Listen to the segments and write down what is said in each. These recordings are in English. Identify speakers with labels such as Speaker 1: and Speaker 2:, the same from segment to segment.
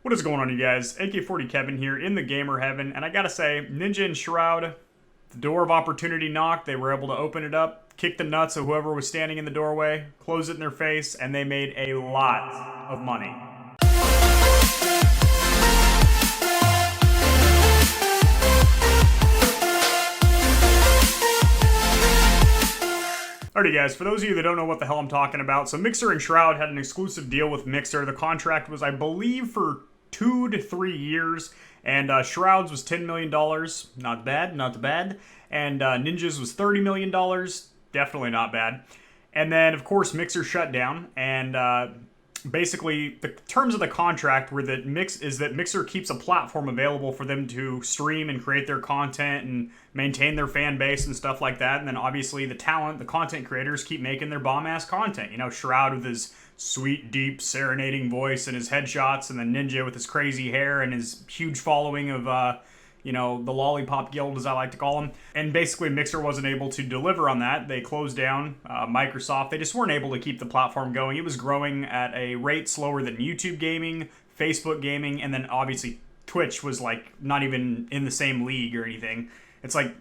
Speaker 1: What is going on, you guys? AK40 Kevin here in the gamer heaven, and I gotta say, Ninja and Shroud, the door of opportunity knocked. They were able to open it up, kick the nuts of whoever was standing in the doorway, close it in their face, and they made a lot of money. Alrighty guys, for those of you that don't know what the hell I'm talking about, so Mixer and Shroud had an exclusive deal with Mixer. The contract was, I believe, for 2 to 3 years, and Shroud's was $10 million, not bad, not bad, and Ninja's was $30 million, definitely not bad. And then, of course, Mixer shut down, and basically, the terms of the contract were that Mixer keeps a platform available for them to stream and create their content and maintain their fan base and stuff like that. And then obviously the talent, the content creators keep making their bomb-ass content. You know, Shroud with his sweet, deep, serenading voice and his headshots, and then Ninja with his crazy hair and his huge following of, you know, the Lollipop Guild, as I like to call them. And basically, Mixer wasn't able to deliver on that. They closed down Microsoft. They just weren't able to keep the platform going. It was growing at a rate slower than YouTube gaming, Facebook gaming, and then obviously Twitch was like not even in the same league or anything. It's like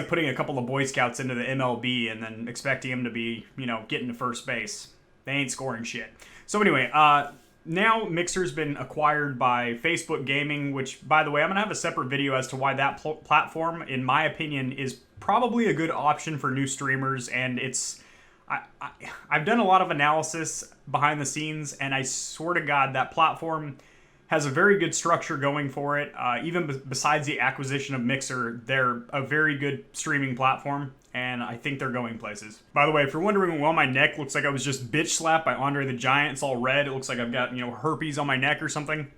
Speaker 1: putting a couple of Boy Scouts into the MLB and then expecting them to be, you know, getting to first base. They ain't scoring shit. So anyway, now Mixer's been acquired by Facebook Gaming, which, by the way, I'm going to have a separate video as to why that platform, in my opinion, is probably a good option for new streamers. And I've done a lot of analysis behind the scenes, and I swear to God, that platform has a very good structure going for it. Even besides the acquisition of Mixer, they're a very good streaming platform, and I think they're going places. By the way, if you're wondering why my neck looks like I was just bitch slapped by Andre the Giant, it's all red. It looks like I've got, you know, herpes on my neck or something.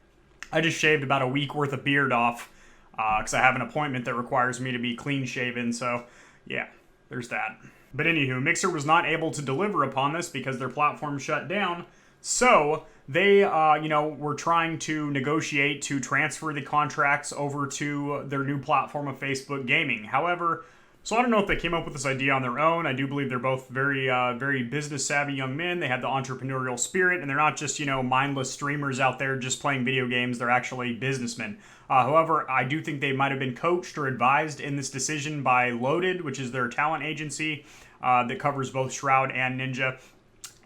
Speaker 1: I just shaved about a week worth of beard off because I have an appointment that requires me to be clean shaven. So yeah, there's that. But anywho, Mixer was not able to deliver upon this because their platform shut down. So they, you know, were trying to negotiate to transfer the contracts over to their new platform of Facebook Gaming. However, so I don't know if they came up with this idea on their own. I do believe they're both very, very business savvy young men. They have the entrepreneurial spirit, and they're not just, you know, mindless streamers out there just playing video games. They're actually businessmen. However, I do think they might have been coached or advised in this decision by Loaded, which is their talent agency that covers both Shroud and Ninja.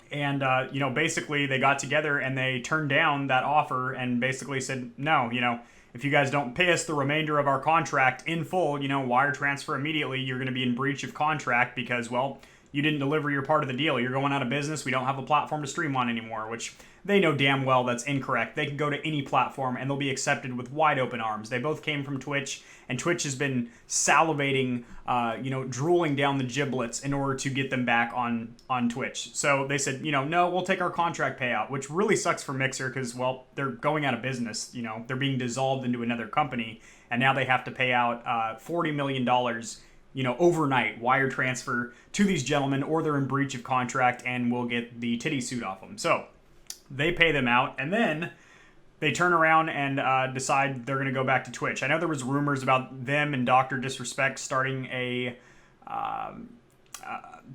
Speaker 1: And, you know, basically they got together and they turned down that offer and basically said, no, you know, if you guys don't pay us the remainder of our contract in full, you know, wire transfer immediately, you're going to be in breach of contract because, well, you didn't deliver your part of the deal. You're going out of business. We don't have a platform to stream on anymore, which they know damn well that's incorrect. They can go to any platform and they'll be accepted with wide open arms. They both came from Twitch, and Twitch has been salivating, you know, drooling down the giblets in order to get them back on Twitch. So they said, you know, no, we'll take our contract payout, which really sucks for Mixer because, well, they're going out of business. You know, they're being dissolved into another company, and now they have to pay out $40 million, you know, overnight wire transfer to these gentlemen, or they're in breach of contract and we'll get the titty suit off them. So they pay them out, and then they turn around and decide they're going to go back to Twitch. I know there was rumors about them and Dr. Disrespect starting a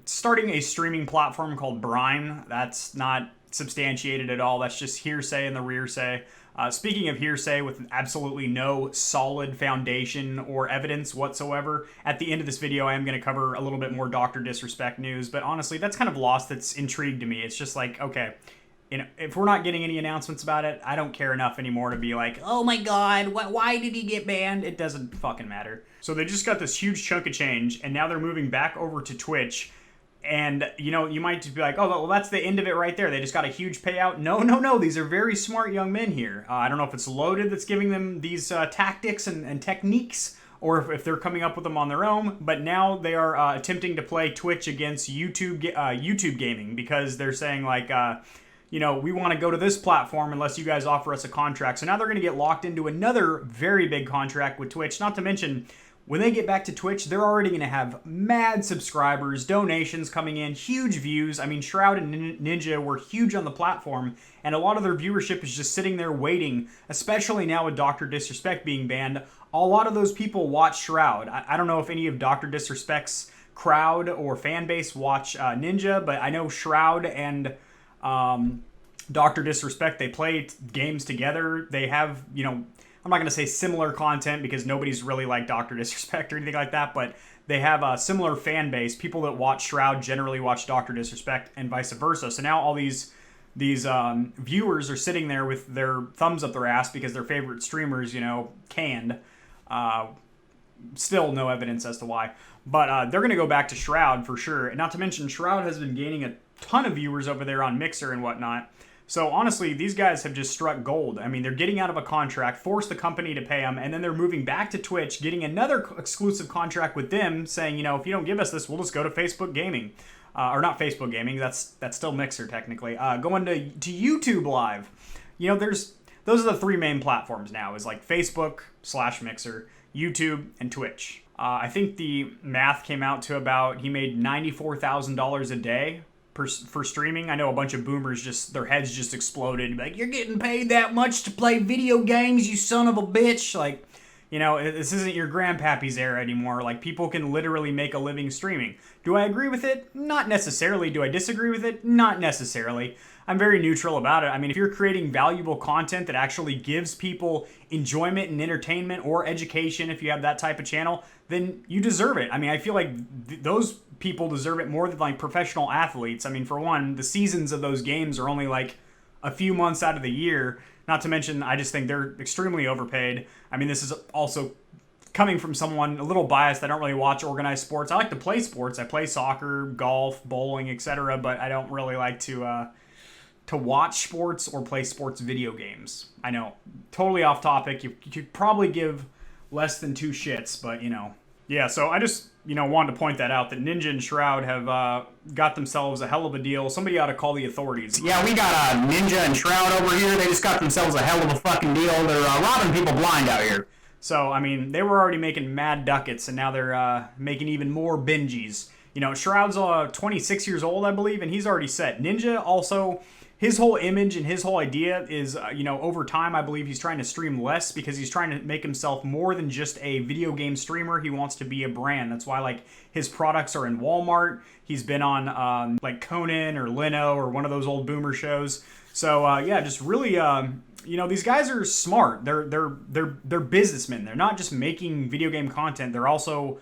Speaker 1: streaming platform called Brine. That's not substantiated at all. That's just hearsay in the rearsay. Speaking of hearsay with absolutely no solid foundation or evidence whatsoever, at the end of this video I am going to cover a little bit more Dr. Disrespect news, but honestly, that's kind of lost its intrigue to me. It's just like, okay, you know, if we're not getting any announcements about it, I don't care enough anymore to be like, oh my god, why did he get banned? It doesn't fucking matter. So they just got this huge chunk of change, and now they're moving back over to Twitch. And, you know, you might just be like, oh, well, that's the end of it right there. They just got a huge payout. No. These are very smart young men here. I don't know if it's Loaded that's giving them these tactics and techniques, or if they're coming up with them on their own. But now they are attempting to play Twitch against YouTube gaming, because they're saying, like, you know, we want to go to this platform unless you guys offer us a contract. So now they're going to get locked into another very big contract with Twitch. Not to mention, when they get back to Twitch, they're already going to have mad subscribers, donations coming in, huge views. I mean, Shroud and Ninja were huge on the platform, and a lot of their viewership is just sitting there waiting, especially now with Dr. Disrespect being banned. A lot of those people watch Shroud. I don't know if any of Dr. Disrespect's crowd or fan base watch Ninja, but I know Shroud and Dr. Disrespect, they play games together. They have, I'm not going to say similar content because nobody's really like Dr. Disrespect or anything like that, but they have a similar fan base. People that watch Shroud generally watch Dr. Disrespect and vice versa. So now all these viewers are sitting there with their thumbs up their ass because their favorite streamers, canned. Still no evidence as to why. But they're going to go back to Shroud for sure. And not to mention, Shroud has been gaining a ton of viewers over there on Mixer and whatnot. So honestly, these guys have just struck gold. I mean, they're getting out of a contract, forced the company to pay them, and then they're moving back to Twitch, getting another exclusive contract with them, saying, if you don't give us this, we'll just go to Facebook Gaming. Or not Facebook Gaming, that's still Mixer technically. Going to YouTube Live. Those are the three main platforms now, is like Facebook/Mixer, YouTube, and Twitch. I think the math came out to about, he made $94,000 a day for streaming. I know a bunch of boomers their heads just exploded. Like, you're getting paid that much to play video games, you son of a bitch. Like, this isn't your grandpappy's era anymore. Like, people can literally make a living streaming. Do I agree with it? Not necessarily. Do I disagree with it? Not necessarily. I'm very neutral about it. I mean, if you're creating valuable content that actually gives people enjoyment and entertainment or education, if you have that type of channel, then you deserve it. I mean, I feel like those people deserve it more than like professional athletes. I mean, for one, the seasons of those games are only like a few months out of the year. Not to mention, I just think they're extremely overpaid. I mean, this is also coming from someone a little biased. I don't really watch organized sports. I like to play sports. I play soccer, golf, bowling, etc. But I don't really like to watch sports or play sports video games. I know, totally off topic. You could probably give less than two shits, but Yeah, so I just, wanted to point that out, that Ninja and Shroud have got themselves a hell of a deal. Somebody ought to call the authorities.
Speaker 2: Yeah, we got Ninja and Shroud over here. They just got themselves a hell of a fucking deal. They're robbing people blind out here.
Speaker 1: So, I mean, they were already making mad ducats, and now they're making even more binges. Shroud's 26 years old, I believe, and he's already set. Ninja also, his whole image and his whole idea is, over time, I believe he's trying to stream less because he's trying to make himself more than just a video game streamer. He wants to be a brand. That's why, like, his products are in Walmart. He's been on, like, Conan or Leno or one of those old boomer shows. So, yeah, just really, these guys are smart. They're businessmen. They're not just making video game content. They're also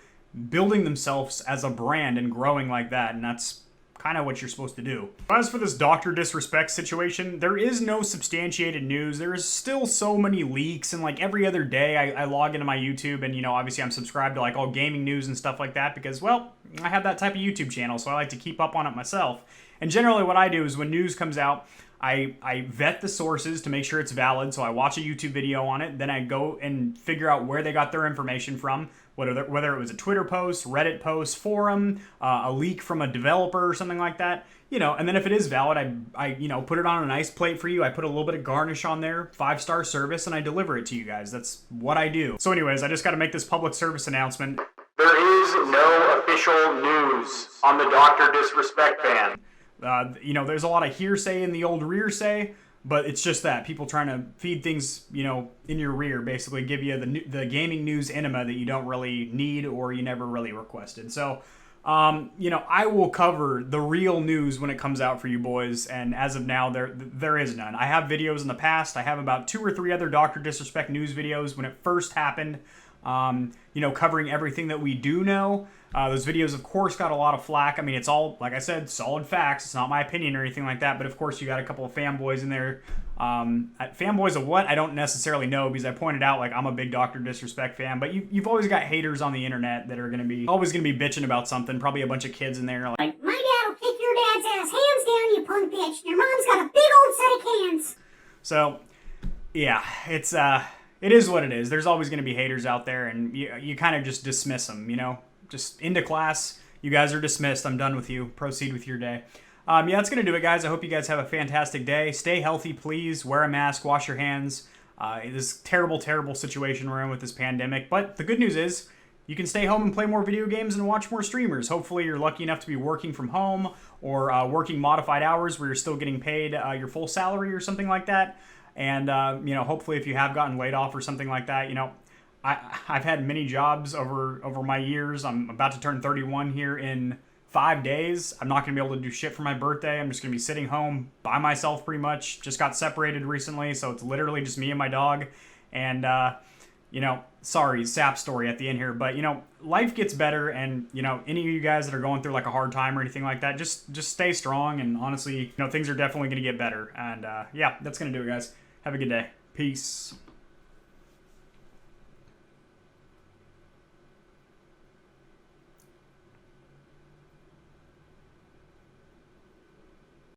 Speaker 1: building themselves as a brand and growing like that, and that's kind of what you're supposed to do. As for this Dr. Disrespect situation, there is no substantiated news. There is still so many leaks, and like every other day I log into my YouTube and, obviously I'm subscribed to like all gaming news and stuff like that because, well, I have that type of YouTube channel, so I like to keep up on it myself. And generally what I do is when news comes out, I vet the sources to make sure it's valid, so I watch a YouTube video on it, then I go and figure out where they got their information from, whether it was a Twitter post, Reddit post, forum, a leak from a developer or something like that, and then if it is valid, I put it on a nice plate for you, I put a little bit of garnish on there, 5-star service, and I deliver it to you guys. That's what I do. So anyways, I just got to make this public service announcement.
Speaker 2: There is no official news on the Dr. Disrespect ban.
Speaker 1: There's a lot of hearsay in the old rear say, but it's just that people trying to feed things, in your rear, basically give you the gaming news enema that you don't really need or you never really requested. So, I will cover the real news when it comes out for you boys, and as of now, there is none. I have videos in the past. I have about 2 or 3 other Dr. Disrespect news videos when it first happened, covering everything that we do know. Those videos, of course, got a lot of flack. I mean, it's all, like I said, solid facts. It's not my opinion or anything like that. But, of course, you got a couple of fanboys in there. Fanboys of what? I don't necessarily know because I pointed out, like, I'm a big Dr. Disrespect fan. But you've always got haters on the internet that are always going to be bitching about something. Probably a bunch of kids in there.
Speaker 3: Like, my dad will kick your dad's ass hands down, you punk bitch. Your mom's got a big old set of cans.
Speaker 1: So, yeah, it is what it is. There's always going to be haters out there, and you kind of just dismiss them, Just into class. You guys are dismissed. I'm done with you. Proceed with your day. Yeah, that's going to do it, guys. I hope you guys have a fantastic day. Stay healthy, please. Wear a mask. Wash your hands. This terrible, terrible situation we're in with this pandemic. But the good news is you can stay home and play more video games and watch more streamers. Hopefully you're lucky enough to be working from home or working modified hours where you're still getting paid your full salary or something like that. And, hopefully if you have gotten laid off or something like that, I've had many jobs over my years. I'm about to turn 31 here in 5 days. I'm not going to be able to do shit for my birthday. I'm just going to be sitting home by myself pretty much. Just got separated recently, so it's literally just me and my dog. And, you know, sorry, sap story at the end here, but, you know, life gets better, and, you know, any of you guys that are going through like a hard time or anything like that, just stay strong, and honestly, you know, things are definitely going to get better. And, yeah, that's going to do it, guys. Have a good day. Peace.